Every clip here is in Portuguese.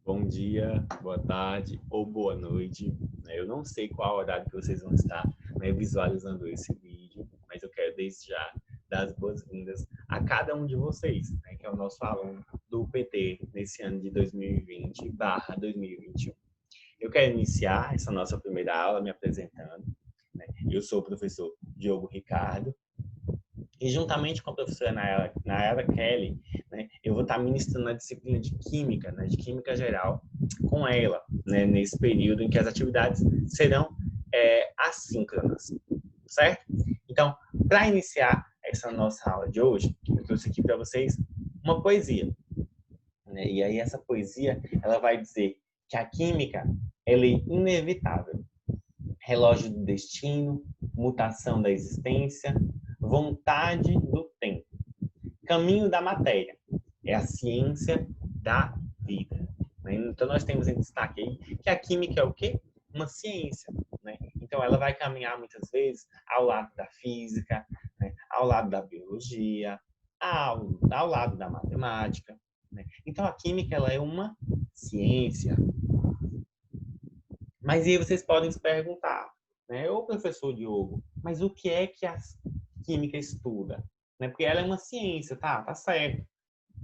Bom dia, boa tarde ou boa noite. Eu não sei qual horário que vocês vão estar, visualizando esse vídeo, mas eu quero desde já dar as boas-vindas a cada um de vocês, que é o nosso aluno do PT nesse ano de 2020/2021. Eu quero iniciar essa nossa primeira aula me apresentando. Eu sou o professor Diogo Ricardo e juntamente com a professora Nayara Kelly, eu vou estar ministrando a disciplina de Química, de Química Geral, com ela, nesse período em que as atividades serão assíncronas, certo? Então, para iniciar essa nossa aula de hoje, eu trouxe aqui para vocês uma poesia. E aí essa poesia, ela vai dizer que a química, ela é inevitável. Relógio do destino, mutação da existência, vontade do tempo. Caminho da matéria, é a ciência da vida. Então, nós temos em destaque aí que a química é o quê? Uma ciência. Então, ela vai caminhar muitas vezes ao lado da física, ao lado da biologia, ao lado da matemática. Então, a química ela é uma ciência. Mas aí vocês podem se perguntar, ô professor Diogo, mas o que é que a química estuda? Porque ela é uma ciência, tá certo.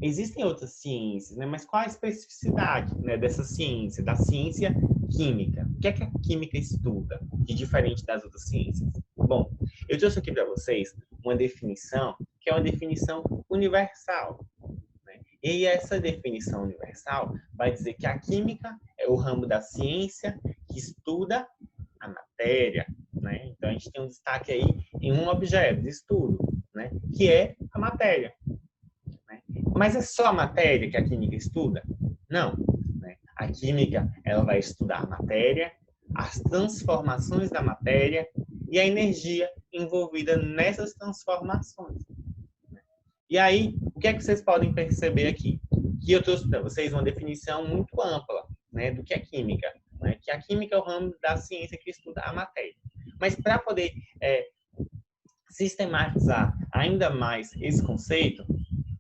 Existem outras ciências, mas qual a especificidade dessa ciência, da ciência química? O que é que a química estuda de diferente das outras ciências? Bom, eu trouxe aqui para vocês uma definição que é uma definição universal. E essa definição universal vai dizer que a química é o ramo da ciência que estuda a matéria. Então, a gente tem um destaque aí em um objeto de estudo, que é a matéria. Mas é só a matéria que a química estuda? Não. A química ela vai estudar a matéria, as transformações da matéria e a energia envolvida nessas transformações. E aí, o que é que vocês podem perceber aqui? Que eu trouxe para vocês uma definição muito ampla do que é química. Que a química é o ramo da ciência que estuda a matéria. Mas para poder sistematizar ainda mais esse conceito,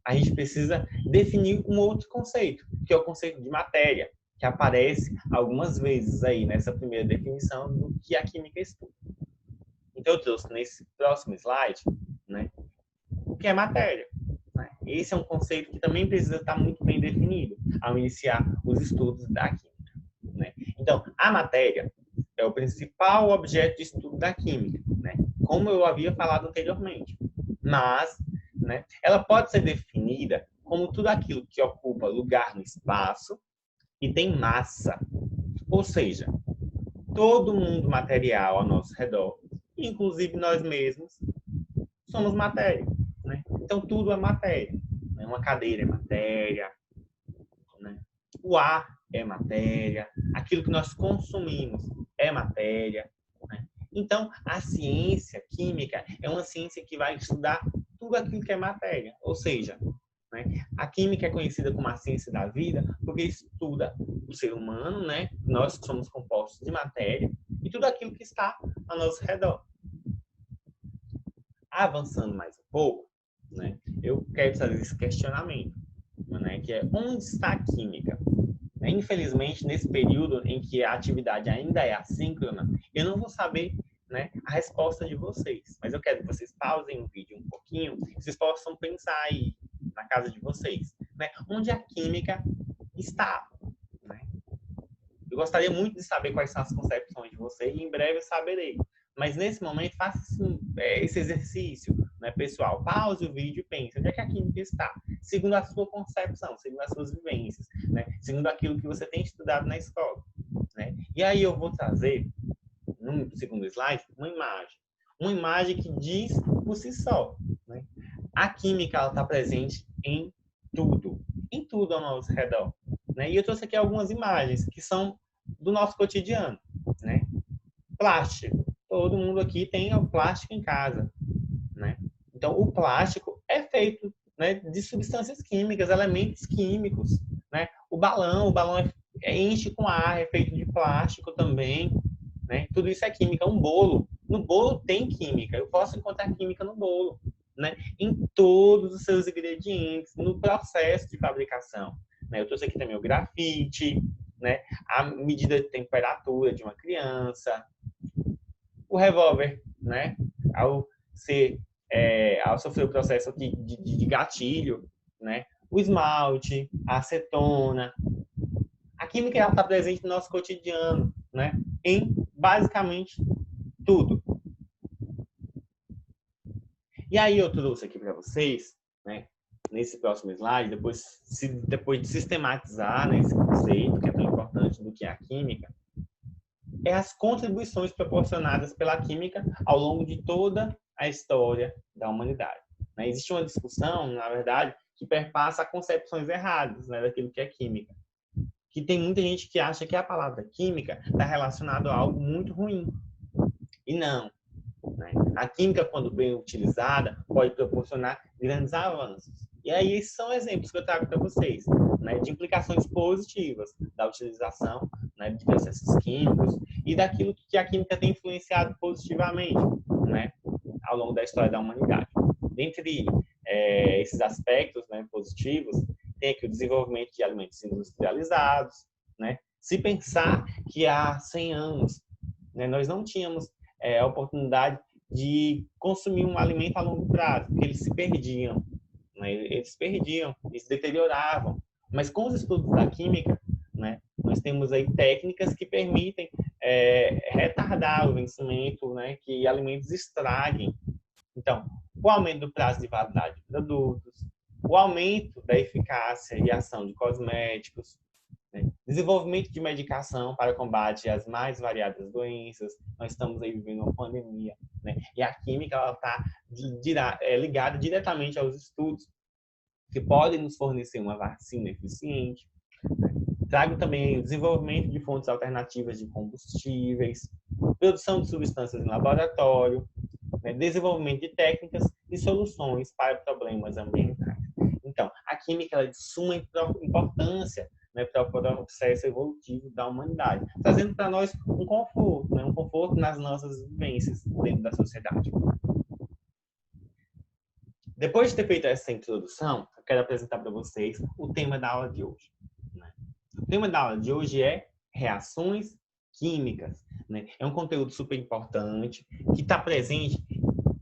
a gente precisa definir um outro conceito, que é o conceito de matéria, que aparece algumas vezes aí nessa primeira definição do que a química estuda. Então, eu trouxe nesse próximo slide o que é matéria. Esse é um conceito que também precisa estar muito bem definido ao iniciar os estudos da química. Então, a matéria é o principal objeto de estudo da química, como eu havia falado anteriormente. Mas ela pode ser definida como tudo aquilo que ocupa lugar no espaço e tem massa. Ou seja, todo mundo material ao nosso redor, inclusive nós mesmos, somos matéria. Então, tudo é matéria. Uma cadeira é matéria, o ar é matéria, aquilo que nós consumimos é matéria. Então, a ciência química é uma ciência que vai estudar tudo aquilo que é matéria. Ou seja, a química é conhecida como a ciência da vida porque estuda o ser humano, nós que somos compostos de matéria, e tudo aquilo que está ao nosso redor. Avançando mais um pouco, eu quero fazer esse questionamento, que é onde está a química? Infelizmente, nesse período em que a atividade ainda é assíncrona, eu não vou saber a resposta de vocês. Mas eu quero que vocês pausem o vídeo um pouquinho, e vocês possam pensar aí na casa de vocês, onde a química está. Eu gostaria muito de saber quais são as concepções de vocês e em breve eu saberei. Mas nesse momento, faça esse exercício, pessoal. Pause o vídeo e pense onde é que a química está, segundo a sua concepção, segundo as suas vivências, segundo aquilo que você tem estudado na escola. E aí eu vou trazer, no segundo slide, uma imagem que diz por si só. A química está presente em tudo ao nosso redor. E eu trouxe aqui algumas imagens que são do nosso cotidiano. Plástico. Todo mundo aqui tem o plástico em casa. Então, o plástico é feito de substâncias químicas, elementos químicos. O balão enche com ar, é feito de plástico também. Tudo isso é química. Um bolo. No bolo tem química. Eu posso encontrar química no bolo. Em todos os seus ingredientes, no processo de fabricação. né? Eu trouxe aqui também o grafite, né? A medida de temperatura de uma criança, o revólver, né? Ao ao sofrer o processo de gatilho, né? O esmalte, a acetona. A química está presente no nosso cotidiano, né? Em basicamente tudo. E aí eu trouxe aqui para vocês, né? Nesse próximo slide, depois de sistematizar, né, esse conceito que é tão importante do que é a química, é as contribuições proporcionadas pela química ao longo de toda a história da humanidade. Né? Existe uma discussão, na verdade, que perpassa concepções erradas, né, daquilo que é química. Que tem muita gente que acha que a palavra química está relacionada a algo muito ruim. E não. Né? A química, quando bem utilizada, pode proporcionar grandes avanços. E aí, esses são exemplos que eu trago para vocês, né, de implicações positivas da utilização, né, de processos químicos e daquilo que a química tem influenciado positivamente, né, ao longo da história da humanidade. Dentre esses aspectos, né, positivos, tem aqui o desenvolvimento de alimentos industrializados. Né? Se pensar que há 100 anos, né, nós não tínhamos a oportunidade de consumir um alimento a longo prazo, porque eles se perdiam, né? Eles se deterioravam. Mas com os estudos da química, né, nós temos aí técnicas que permitem retardar o vencimento, né, que alimentos estraguem. Então, o aumento do prazo de validade de produtos, o aumento da eficácia e ação de cosméticos, né? Desenvolvimento de medicação para combate às mais variadas doenças. Nós estamos aí vivendo uma pandemia, né? E a química está ligada diretamente aos estudos que podem nos fornecer uma vacina eficiente. Né? Trago também o desenvolvimento de fontes alternativas de combustíveis, produção de substâncias em laboratório, né? Desenvolvimento de técnicas e soluções para problemas ambientais. Então, a química é de suma importância, né, para o processo evolutivo da humanidade, trazendo para nós um conforto, né, um conforto nas nossas vivências dentro da sociedade. Depois de ter feito essa introdução, eu quero apresentar para vocês o tema da aula de hoje. Né? O tema da aula de hoje é reações químicas. Né? É um conteúdo super importante que está presente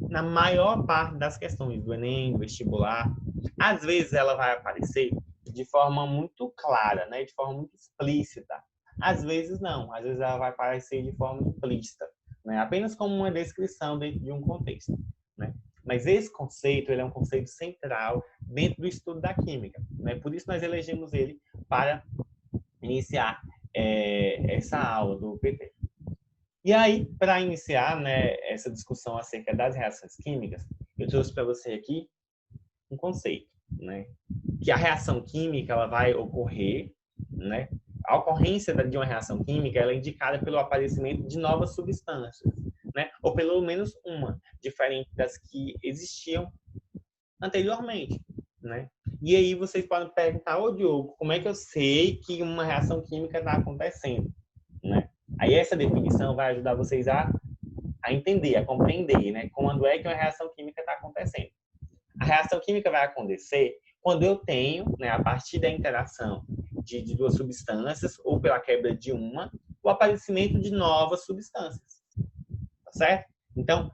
na maior parte das questões do Enem, do vestibular. Às vezes ela vai aparecer de forma muito clara, né? De forma muito explícita. Às vezes não, às vezes ela vai aparecer de forma implícita, né? Apenas como uma descrição dentro de um contexto. Né? Mas esse conceito ele é um conceito central dentro do estudo da química. Né? Por isso nós elegemos ele para iniciar essa aula do PT. E aí, para iniciar, né, essa discussão acerca das reações químicas, eu trouxe para você aqui um conceito, né, que a reação química ela vai ocorrer, né, a ocorrência de uma reação química ela é indicada pelo aparecimento de novas substâncias, né, ou pelo menos uma, diferente das que existiam anteriormente. Né? E aí vocês podem perguntar, ô Diogo, como é que eu sei que uma reação química está acontecendo? Né? Aí essa definição vai ajudar vocês a entender, a compreender, né? Quando é que uma reação química está acontecendo. A reação química vai acontecer quando eu tenho, né, a partir da interação de duas substâncias, ou pela quebra de uma, o aparecimento de novas substâncias. Tá certo? Então,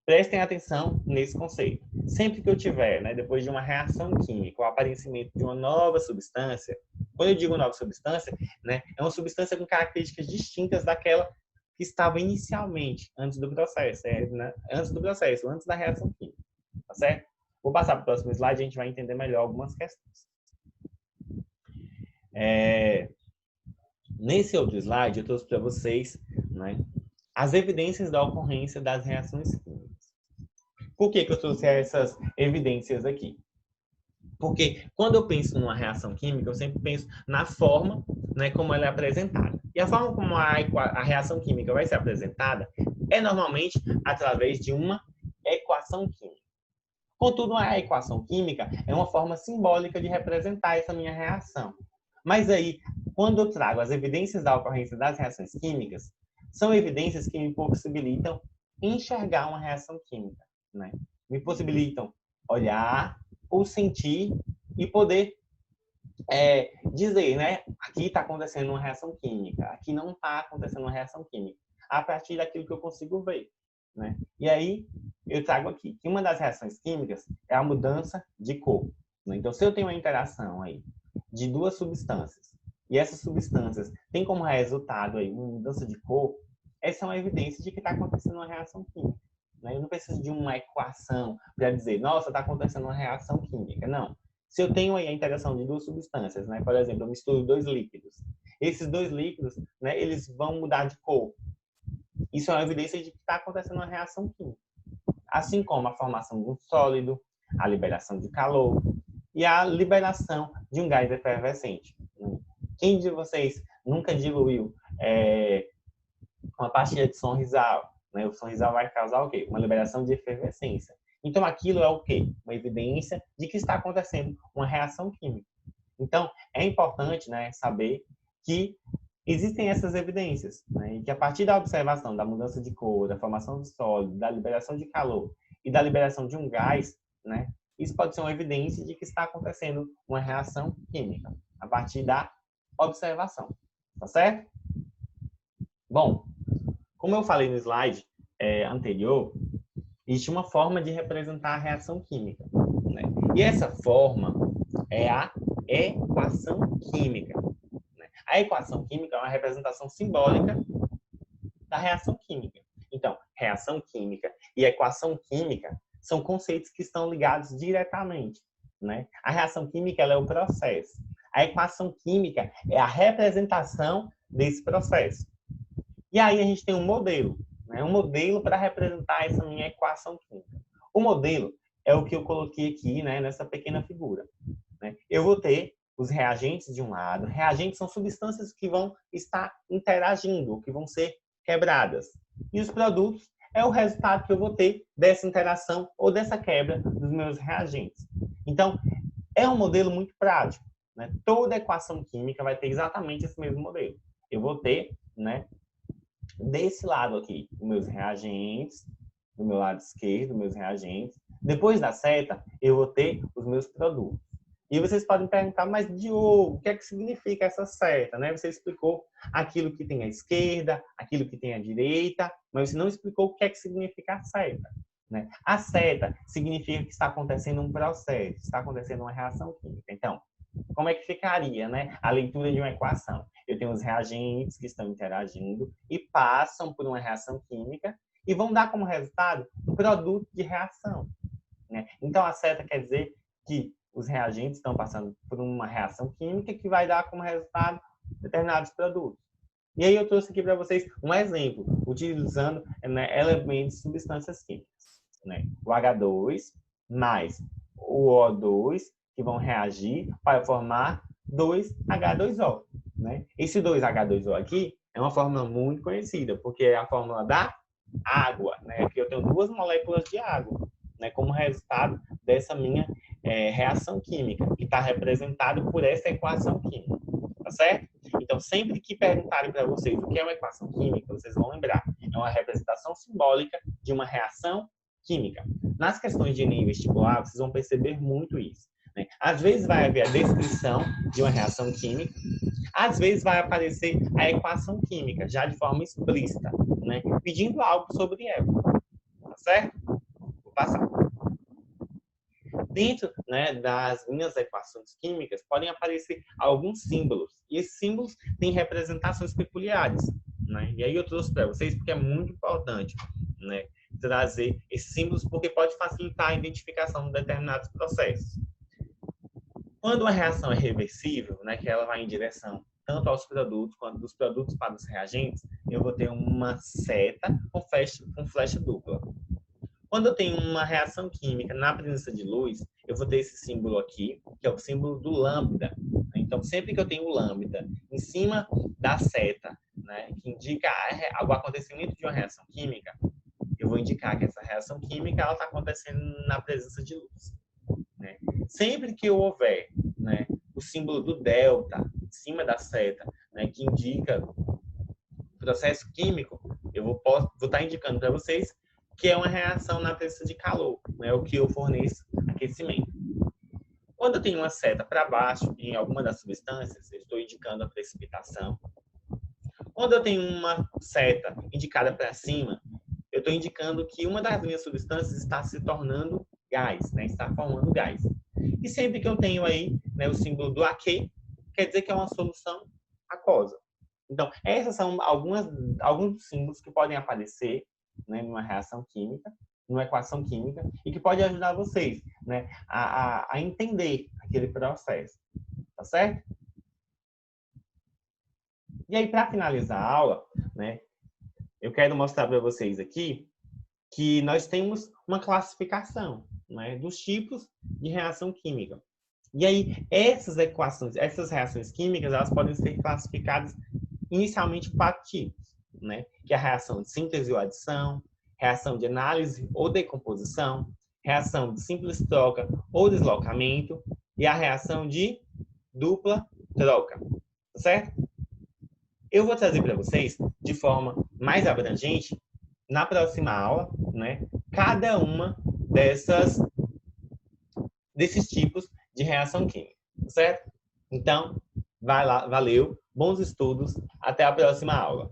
prestem atenção nesse conceito. Sempre que eu tiver, né, depois de uma reação química, o aparecimento de uma nova substância, quando eu digo nova substância, né, é uma substância com características distintas daquela que estava inicialmente, antes do processo, né, antes da reação química. Tá certo? Vou passar para o próximo slide e a gente vai entender melhor algumas questões. Nesse outro slide, eu trouxe para vocês, né, as evidências da ocorrência das reações químicas. Por que eu trouxe essas evidências aqui? Porque quando eu penso numa reação química, eu sempre penso na forma, né, como ela é apresentada. E a forma como a reação química vai ser apresentada é normalmente através de uma equação química. Contudo, a equação química é uma forma simbólica de representar essa minha reação. Mas aí, quando eu trago as evidências da ocorrência das reações químicas, são evidências que me possibilitam enxergar uma reação química. Né? Me possibilitam olhar ou sentir e poder dizer, né? Aqui está acontecendo uma reação química, aqui não está acontecendo uma reação química, a partir daquilo que eu consigo ver, né? E aí eu trago aqui que uma das reações químicas é a mudança de cor, né? Então, se eu tenho uma interação aí de duas substâncias e essas substâncias têm como resultado aí uma mudança de cor, essa é uma evidência de que está acontecendo uma reação química, né? Eu não preciso de uma equação para dizer, nossa, está acontecendo uma reação química. Não. Se eu tenho aí a interação de duas substâncias, né? Por exemplo, eu misturo dois líquidos. Esses dois líquidos, né, eles vão mudar de cor. Isso é uma evidência de que está acontecendo uma reação química. Assim como a formação de um sólido, a liberação de calor e a liberação de um gás efervescente. Quem de vocês nunca diluiu uma pastilha de Sonrisal? Né? O Sonrisal vai causar o quê? Uma liberação de efervescência. Então, aquilo é o quê? Uma evidência de que está acontecendo uma reação química. Então, é importante, né, saber que existem essas evidências, né, e que a partir da observação da mudança de cor, da formação do sólido, da liberação de calor e da liberação de um gás, né, isso pode ser uma evidência de que está acontecendo uma reação química, a partir da observação. Tá certo? Bom, como eu falei no slide anterior, existe uma forma de representar a reação química, né? E essa forma é a equação química, né? A equação química é uma representação simbólica da reação química. Então, reação química e equação química são conceitos que estão ligados diretamente, né? A reação química ela é o processo. A equação química é a representação desse processo. E aí a gente tem um modelo, né? Um modelo para representar essa minha equação química. O modelo é o que eu coloquei aqui, né, nessa pequena figura, né? Eu vou ter os reagentes de um lado. Reagentes são substâncias que vão estar interagindo, que vão ser quebradas. E os produtos é o resultado que eu vou ter dessa interação ou dessa quebra dos meus reagentes. Então, é um modelo muito prático, né? Toda equação química vai ter exatamente esse mesmo modelo. Eu vou ter, né, desse lado aqui, os meus reagentes, do meu lado esquerdo, meus reagentes. Depois da seta, eu vou ter os meus produtos. E vocês podem perguntar, mas Diogo, o que é que significa essa seta? Né? Você explicou aquilo que tem à esquerda, aquilo que tem à direita, mas você não explicou o que é que significa a seta. Né? A seta significa que está acontecendo um processo, está acontecendo uma reação química. Então, como é que ficaria, né, a leitura de uma equação? Eu tenho os reagentes que estão interagindo e passam por uma reação química e vão dar como resultado um produto de reação, né? Então, a seta quer dizer que os reagentes estão passando por uma reação química que vai dar como resultado determinados produtos. E aí eu trouxe aqui para vocês um exemplo, utilizando, né, elementos de substâncias químicas, né? O H2 mais o O2, que vão reagir para formar 2H2O. Né? Esse 2H2O aqui é uma fórmula muito conhecida, porque é a fórmula da água. Né? Aqui eu tenho duas moléculas de água, né, como resultado dessa minha reação química, que está representada por essa equação química. Tá certo? Então, sempre que perguntarem para vocês o que é uma equação química, vocês vão lembrar. É uma representação simbólica de uma reação química. Nas questões de Enem vestibular, vocês vão perceber muito isso. Né? Às vezes vai haver a descrição de uma reação química, às vezes vai aparecer a equação química, já de forma explícita, né? Pedindo algo sobre ela. Tá certo? Vou passar. Dentro, né, das minhas equações químicas podem aparecer alguns símbolos. E esses símbolos têm representações peculiares. Né? E aí eu trouxe para vocês porque é muito importante, né, trazer esses símbolos, porque pode facilitar a identificação de determinados processos. Quando uma reação é reversível, né, que ela vai em direção tanto aos produtos quanto dos produtos para os reagentes, eu vou ter uma seta com flecha dupla. Quando eu tenho uma reação química na presença de luz, eu vou ter esse símbolo aqui, que é o símbolo do lambda. Então, sempre que eu tenho o lambda em cima da seta, né, que indica o acontecimento de uma reação química, eu vou indicar que essa reação química está acontecendo na presença de luz. Né? Sempre que eu houver, né, o símbolo do delta em cima da seta, né, que indica o processo químico, eu vou estar indicando para vocês que é uma reação na presença de calor, né, o que eu forneço aquecimento. Quando eu tenho uma seta para baixo em alguma das substâncias, eu estou indicando a precipitação. Quando eu tenho uma seta indicada para cima, eu estou indicando que uma das minhas substâncias está se tornando gás, né? Está formando gás. E sempre que eu tenho aí, né, o símbolo do aqui, quer dizer que é uma solução aquosa. Então, essas são alguns dos símbolos que podem aparecer, né, numa reação química, numa equação química, e que pode ajudar vocês, né, a entender aquele processo. Tá certo? E aí, para finalizar a aula, né, eu quero mostrar para vocês aqui que nós temos uma classificação, né, dos tipos de reação química. E aí, essas equações, essas reações químicas, elas podem ser classificadas inicialmente em 4 tipos, né? Que é a reação de síntese ou adição, reação de análise ou decomposição, reação de simples troca ou deslocamento e a reação de dupla troca, certo? Eu vou trazer para vocês, de forma mais abrangente, na próxima aula, né, cada uma desses tipos de reação química, certo? Então, vai lá, valeu, bons estudos, até a próxima aula.